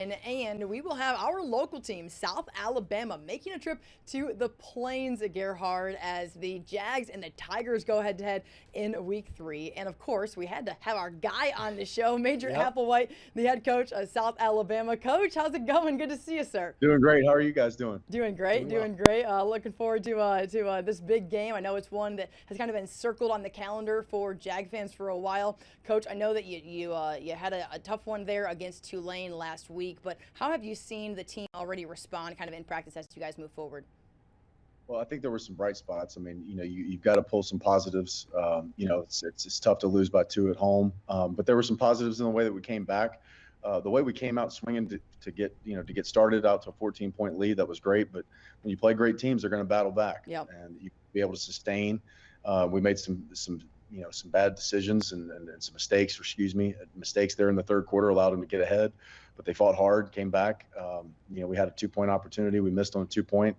And we will have our local team, South Alabama, making a trip to the Plains at Gerhard as the Jags and the Tigers go head-to-head in Week 3. And, of course, we had to have our guy on the show, Major Applewhite, the head coach of South Alabama. Coach, how's it going? Good to see you, sir. Doing great. How are you guys doing? Doing great, doing great. Looking forward to this big game. I know it's one that has kind of been circled on the calendar for Jag fans for a while. Coach, I know that you had a tough one there against Tulane last week, but how have you seen the team already respond kind of in practice as you guys move forward? Well, I think there were some bright spots. I mean, you've got to pull some positives. It's tough to lose by 2 at home, but there were some positives in the way that we came back. The way we came out swinging to get started out to a 14-point lead, that was great. But when you play great teams, they're going to battle back, and you be able to sustain. We made some bad decisions and some mistakes there in the third quarter allowed them to get ahead, but they fought hard, came back. We had a 2-point opportunity. We missed on a 2-point.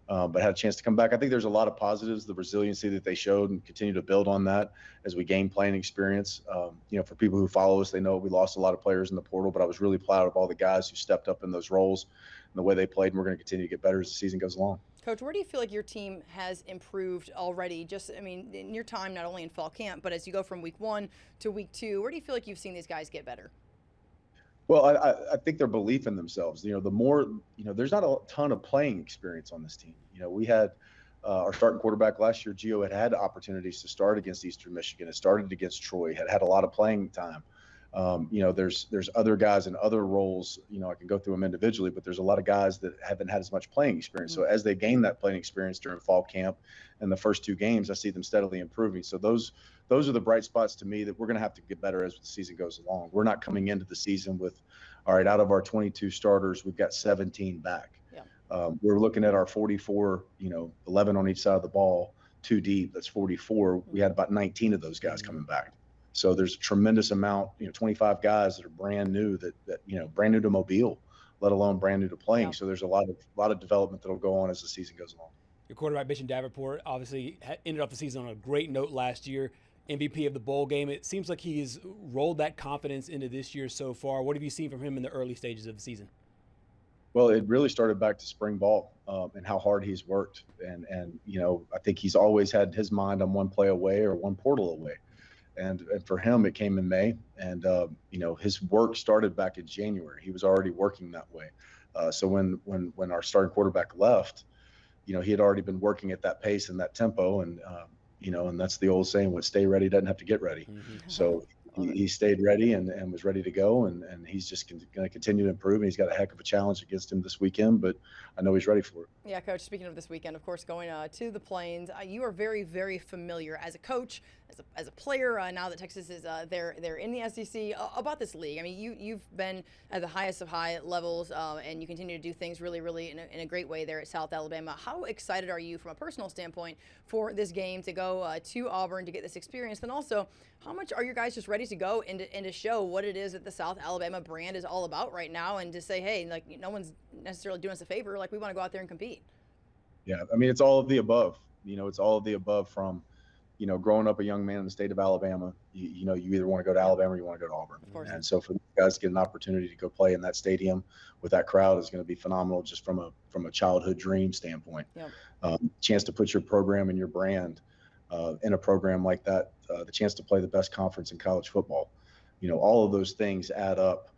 But had a chance to come back. I think there's a lot of positives, the resiliency that they showed, and continue to build on that as we gain playing experience. For people who follow us, they know we lost a lot of players in the portal, but I was really proud of all the guys who stepped up in those roles and the way they played, and we're going to continue to get better as the season goes along. Coach, where do you feel like your team has improved already? In your time, not only in fall camp, but as you go from week 1 to week 2, where do you feel like you've seen these guys get better? Well, I think their belief in themselves, there's not a ton of playing experience on this team. We had our starting quarterback last year, Gio, had opportunities to start against Eastern Michigan, had started against Troy, had a lot of playing time. There's other guys in other roles, I can go through them individually, but there's a lot of guys that haven't had as much playing experience. So as they gain that playing experience during fall camp and the first 2 games, I see them steadily improving. So those are the bright spots to me that we're going to have to get better as the season goes along. We're not coming into the season with, all right, out of our 22 starters, we've got 17 back. We're looking at our 44, 11 on each side of the ball, 2 deep, that's 44. We had about 19 of those guys coming back. So there's a tremendous amount, 25 guys that are brand new brand new to Mobile, let alone brand new to playing. So there's a lot of development that'll go on as the season goes along. Your quarterback, Bishop Davenport, obviously ended off the season on a great note last year, MVP of the bowl game. It seems like he's rolled that confidence into this year so far. What have you seen from him in the early stages of the season? Well, it really started back to spring ball and how hard he's worked. And I think he's always had his mind on one play away or one portal away. And for him, it came in May. And, his work started back in January. He was already working that way. So when our starting quarterback left, he had already been working at that pace and that tempo. And, and that's the old saying, when stay ready doesn't have to get ready. Mm-hmm. So he stayed ready and was ready to go. And he's just going to continue to improve. And he's got a heck of a challenge against him this weekend, but I know he's ready for it. Yeah, Coach, speaking of this weekend, of course, going to the Plains, you are very, very familiar as a coach, as a player, now that Texas is they're in the SEC, about this league. I mean, you've been at the highest of high levels, and you continue to do things really, really in a great way there at South Alabama. How excited are you from a personal standpoint for this game to go to Auburn to get this experience? And also, how much are your guys just ready to go and to show what it is that the South Alabama brand is all about right now, and to say, hey, like, no one's necessarily doing us a favor, like, we want to go out there and compete? Yeah, I mean, it's all of the above. It's all of the above from, growing up a young man in the state of Alabama, you either want to go to Alabama or you want to go to Auburn. Of course. And so for these guys to get an opportunity to go play in that stadium with that crowd is going to be phenomenal, just from a childhood dream standpoint. Yep. Chance to put your program and your brand in a program like that, the chance to play the best conference in college football. All of those things add up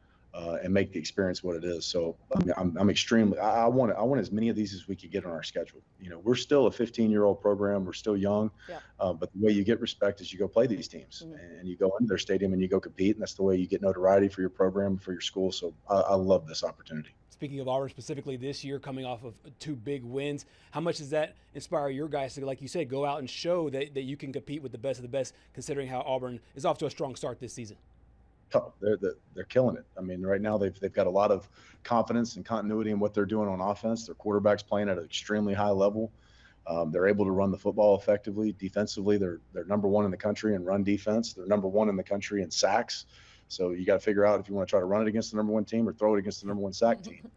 and make the experience what it is. So I'm extremely. I want as many of these as we could get on our schedule. We're still a 15-year-old program. We're still young, but the way you get respect is you go play these teams, and you go into their stadium and you go compete, and that's the way you get notoriety for your program, for your school. So I love this opportunity. Speaking of Auburn specifically this year, coming off of 2 big wins, how much does that inspire your guys to, like you said, go out and show that you can compete with the best of the best, considering how Auburn is off to a strong start this season? Oh, they're killing it. I mean, right now they've got a lot of confidence and continuity in what they're doing on offense. Their quarterback's playing at an extremely high level. They're able to run the football effectively. Defensively, they're number 1 in the country in run defense. They're number 1 in the country in sacks. So you got to figure out if you want to try to run it against the number 1 team or throw it against the number 1 sack team.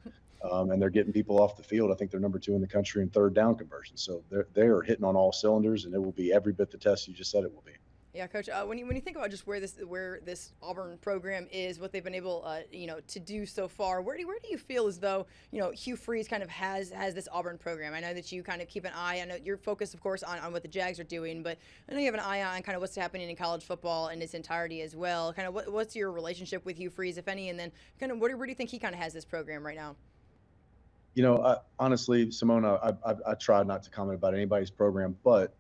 And they're getting people off the field. I think they're number 2 in the country in third down conversion. So they are hitting on all cylinders, and it will be every bit the test you just said it will be. Yeah, Coach. When you think about just where this Auburn program is, what they've been able, to do so far, where do you feel as though Hugh Freeze kind of has this Auburn program? I know that you kind of keep an eye. I know you're focused, of course, on what the Jags are doing, but I know you have an eye on kind of what's happening in college football in its entirety as well. Kind of what's your relationship with Hugh Freeze, if any, and then kind of where do you think he kind of has this program right now? Honestly, Simone, I try not to comment about anybody's program, but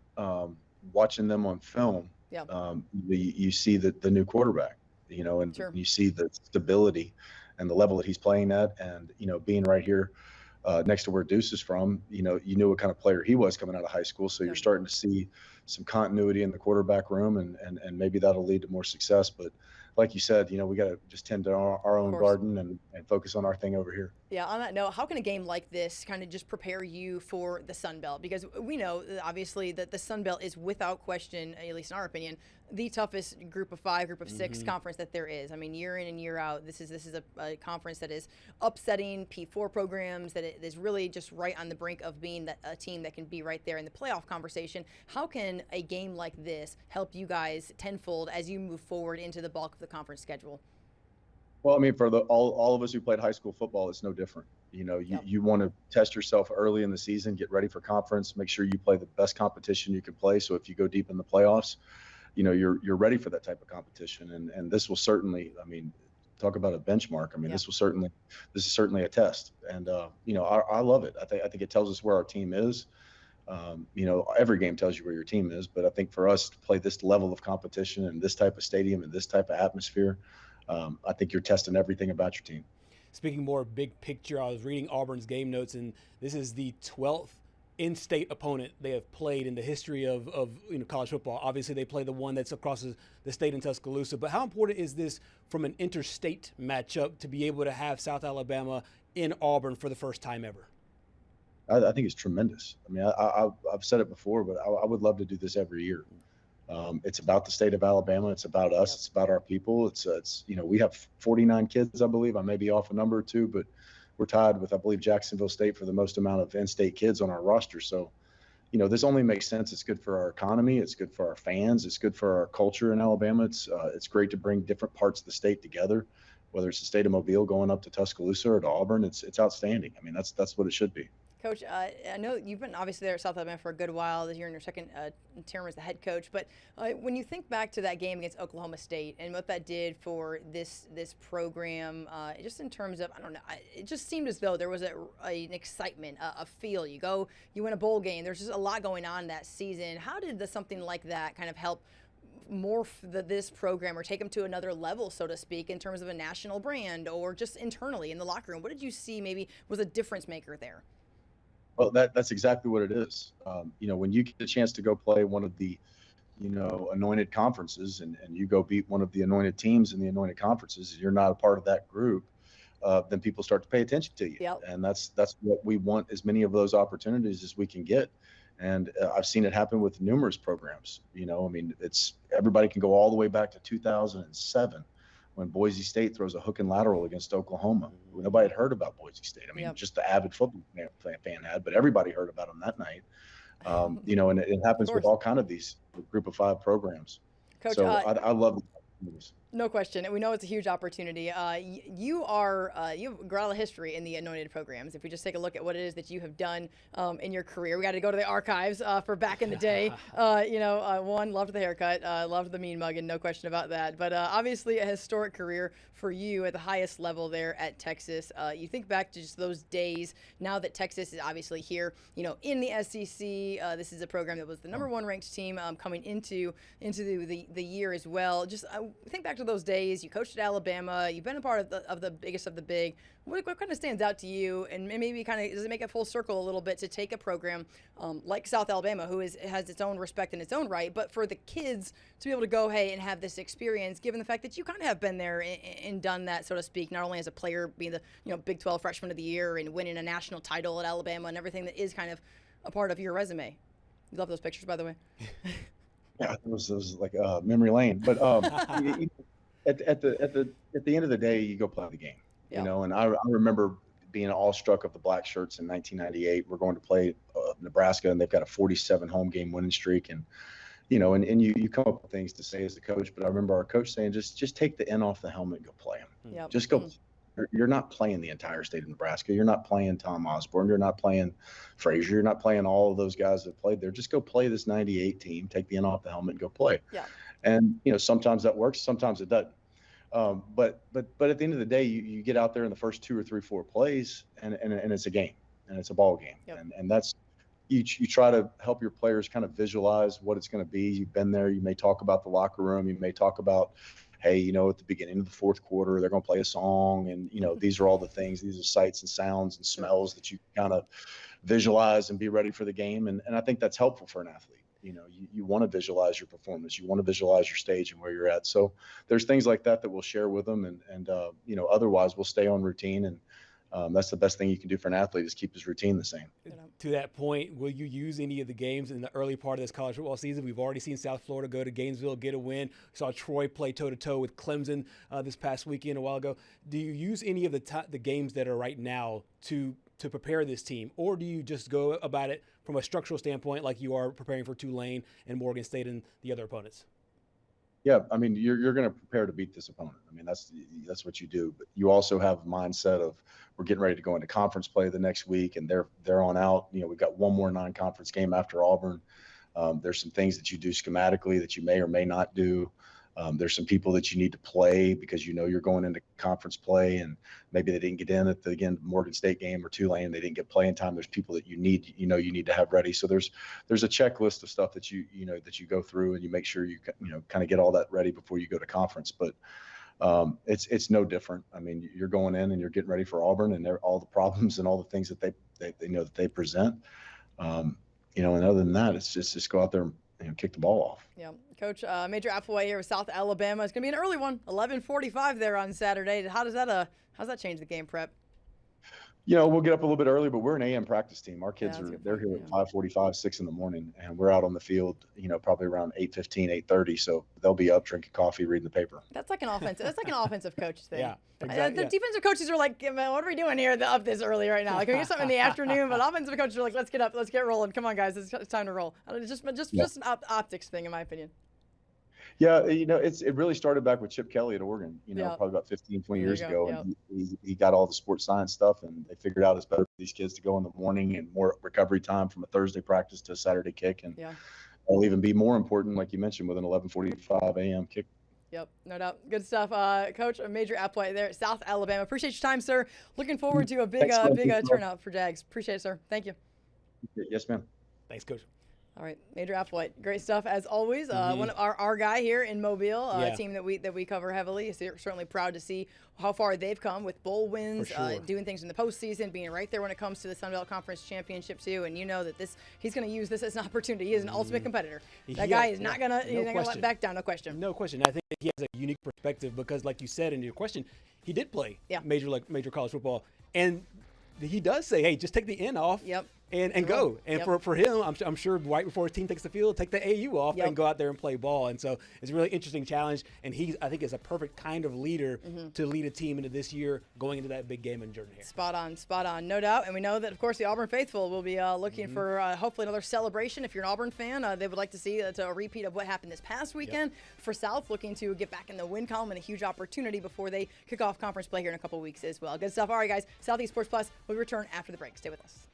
watching them on film. Yeah. You see the new quarterback, and Sure. you see the stability and the level that he's playing at. And, being right here next to where Deuce is from, you knew what kind of player he was coming out of high school. So you're starting to see some continuity in the quarterback room, and maybe that'll lead to more success. But like you said, we got to just tend to our own garden and focus on our thing over here. Yeah, on that note, how can a game like this kind of just prepare you for the Sun Belt? Because we know, obviously, that the Sun Belt is without question, at least in our opinion, the toughest group of 5, group of 6 conference that there is. I mean, year in and year out, this is a conference that is upsetting P4 programs, that it is really just right on the brink of being a team that can be right there in the playoff conversation. How can a game like this help you guys tenfold as you move forward into the bulk of the conference schedule? Well, I mean, for all of us who played high school football, it's no different. You want to test yourself early in the season, get ready for conference, make sure you play the best competition you can play. So if you go deep in the playoffs, you're ready for that type of competition. And this will certainly, I mean, talk about a benchmark. I mean, this is certainly a test. And I love it. I think it tells us where our team is. Every game tells you where your team is, but I think for us to play this level of competition and this type of stadium and this type of atmosphere, I think you're testing everything about your team. Speaking more big picture, I was reading Auburn's game notes, and this is the 12th in-state opponent they have played in the history of college football. Obviously, they play the one that's across the state in Tuscaloosa. But how important is this from an interstate matchup to be able to have South Alabama in Auburn for the first time ever? I think it's tremendous. I mean, I've said it before, but I would love to do this every year. It's about the state of Alabama. It's about us. It's about our people. It's we have 49 kids, I believe. I may be off a number or two, but we're tied with, I believe, Jacksonville State for the most amount of in-state kids on our roster. So, this only makes sense. It's good for our economy. It's good for our fans. It's good for our culture in Alabama. It's great to bring different parts of the state together, whether it's the state of Mobile going up to Tuscaloosa or to Auburn. It's outstanding. I mean, that's what it should be. Coach, I know you've been obviously there at South Alabama for a good while. You're in your second term as the head coach. But when you think back to that game against Oklahoma State and what that did for this program, just in terms of, I don't know, it just seemed as though there was an excitement, a feel. You win a bowl game. There's just a lot going on that season. How did something like that kind of help morph this program or take them to another level, so to speak, in terms of a national brand or just internally in the locker room? What did you see maybe was a difference maker there? Well, that's exactly what it is. When you get a chance to go play one of the, anointed conferences and you go beat one of the anointed teams in the anointed conferences, you're not a part of that group, then people start to pay attention to you. Yep. And that's what we want, as many of those opportunities as we can get. And I've seen it happen with numerous programs. Everybody can go all the way back to 2007. When Boise State throws a hook and lateral against Oklahoma. Nobody had heard about Boise State. I mean, just the avid football fan had, but everybody heard about them that night. And it happens with all kind of these group of 5 programs. Coach, so I love the opportunities. No question. And we know it's a huge opportunity. You have a lot of history in the anointed programs. If we just take a look at what it is that you have done in your career, we got to go to the archives for back in the day. One, loved the haircut, loved the mean mugging, no question about that. But obviously a historic career for you at the highest level there at Texas. You think back to just those days, now that Texas is obviously here, in the SEC. This is a program that was the number 1 ranked team coming into the year as well. Just think back to those days. You coached at Alabama. You've been a part of the biggest of the big. What kind of stands out to you, and maybe kind of does it make it full circle a little bit to take a program like South Alabama, who has its own respect in its own right, but for the kids to be able to go, hey, and have this experience, given the fact that you kind of have been there and done that, so to speak, not only as a player, being the Big 12 Freshman of the Year and winning a national title at Alabama and everything that is kind of a part of your resume. You love those pictures, by the way. Yeah, it was like memory lane, but at the end of the day, you go play the game, and I remember being awestruck of the black shirts in 1998. We're going to play Nebraska, and they've got a 47 home game winning streak, and and you come up with things to say as a coach, but I remember our coach saying, just take the N off the helmet and go play them. Yep. Just go. You're not playing the entire state of Nebraska. You're not playing Tom Osborne. You're not playing Frazier. You're not playing all of those guys that played there. Just go play this 98 team, take the N off the helmet and go play. Yeah. And, sometimes that works, sometimes it doesn't. But at the end of the day, you get out there in the first 2 or 3, 4 plays and it's a game and it's a ball game. Yep. And that's, you try to help your players kind of visualize what it's going to be. You've been there. You may talk about the locker room. You may talk about, hey, at the beginning of the fourth quarter, they're going to play a song. And, these are all the things. These are sights and sounds and smells that you kind of visualize and be ready for the game. And I think that's helpful for an athlete. You want to visualize your performance. You want to visualize your stage and where you're at. So there's things like that we'll share with them. And otherwise we'll stay on routine. And that's the best thing you can do for an athlete is keep his routine the same. To that point, will you use any of the games in the early part of this college football season? We've already seen South Florida go to Gainesville, get a win. We saw Troy play toe-to-toe with Clemson this past weekend a while ago. Do you use any of the games that are right now to prepare this team, or do you just go about it from a structural standpoint like you are preparing for Tulane and Morgan State and the other opponents? Yeah, I mean, you're going to prepare to beat this opponent. I mean, that's what you do. But you also have a mindset of we're getting ready to go into conference play the next week, and they're on out. We've got one more non-conference game after Auburn. There's some things that you do schematically that you may or may not do. There's some people that you need to play because you're going into conference play, and maybe they didn't get in at the Morgan State game or Tulane. They didn't get playing time. There's people that you need to have ready. So there's a checklist of stuff that you go through, and you make sure you kind of get all that ready before you go to conference. But it's no different. I mean, you're going in and you're getting ready for Auburn and all the problems and all the things that they present. And other than that, it's just go out there and kick the ball off. Yeah, Coach, Major Applewhite here with South Alabama. It's going to be an early one, 11:45 there on Saturday. How's that change the game prep? We'll get up a little bit early, but we're an AM practice team. Our kids they're here at 5:45, 6 in the morning, and we're out on the field, probably around 8:15, 8:30. So they'll be up drinking coffee, reading the paper. That's like an offensive coach thing. Yeah, exactly. The defensive coaches are like, what are we doing here up this early right now? Like, can we get something in the afternoon? But offensive coaches are like, let's get up, let's get rolling. Come on, guys, it's time to roll. Just an optics thing, in my opinion. Yeah, it really started back with Chip Kelly at Oregon, probably about 15, 20 years ago. Yep. And he got all the sports science stuff, and they figured out it's better for these kids to go in the morning and more recovery time from a Thursday practice to a Saturday kick. And it'll even be more important, like you mentioned, with an 11:45 a.m. kick. Yep, no doubt. Good stuff. Coach, Major Applewhite there at South Alabama. Appreciate your time, sir. Looking forward to a big turnout for Jags. Appreciate it, sir. Thank you. Yes, ma'am. Thanks, Coach. All right, Major Applewhite, great stuff as always. One of our guy here in Mobile, a team that we cover heavily. So certainly proud to see how far they've come with bowl wins, doing things in the postseason, being right there when it comes to the Sun Belt Conference Championship too. And that he's going to use this as an opportunity. He is an ultimate competitor. That guy is not going to let back down. No question. No question. I think he has a unique perspective because, like you said in your question, he did play major college football, and he does say, "Hey, just take the N off." Yep. And go. And for him, I'm sure right before his team takes the field, take the AU off and go out there and play ball. And so it's a really interesting challenge. And I think is a perfect kind of leader to lead a team into this year going into that big game in Jordan here. Spot on, no doubt. And we know that, of course, the Auburn faithful will be looking for hopefully another celebration. If you're an Auburn fan, they would like to see a repeat of what happened this past weekend. For South, looking to get back in the win column and a huge opportunity before they kick off conference play here in a couple weeks as well. Good stuff. All right, guys, Southeast Sports Plus will return after the break. Stay with us.